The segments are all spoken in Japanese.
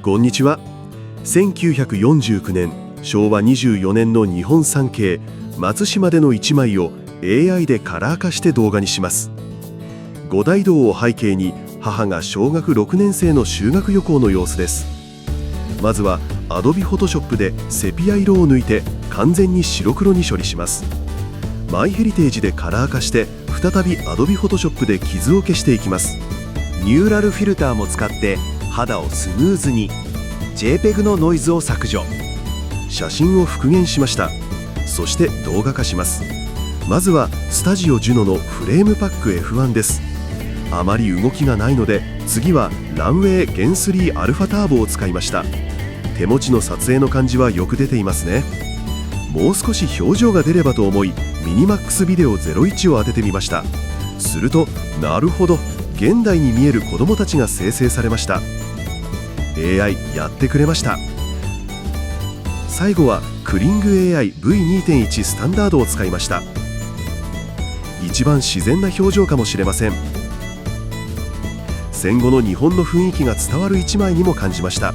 こんにちは。1949年昭和24年の日本三景松島での一枚を AI でカラー化して動画にします。五大道を背景に母が小学6年生の修学旅行の様子です。まずは Adobe Photoshop でセピア色を抜いて完全に白黒に処理します。マイヘリテージでカラー化して再び Adobe Photoshop で傷を消していきます。ニューラルフィルターも使って肌をスムーズに。 JPEG のノイズを削除。写真を復元しました。そして動画化します。まずはスタジオジュノのフレームパック F1 です。あまり動きがないので次はランウェイゲン3アルファターボを使いました。手持ちの撮影の感じはよく出ていますね。もう少し表情が出ればと思いミニマックスビデオ01を当ててみました。するとなるほど、現代に見える子どもたちが生成されました。 AI やってくれました。最後はクリング AI V2.1 スタンダードを使いました。一番自然な表情かもしれません。戦後の日本の雰囲気が伝わる一枚にも感じました。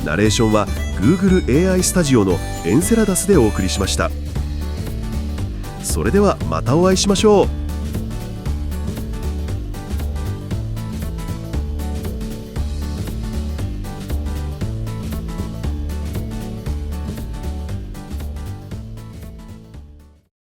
ナレーションは Google AI スタジオのエンセラダスでお送りしました。それではまたお会いしましょう。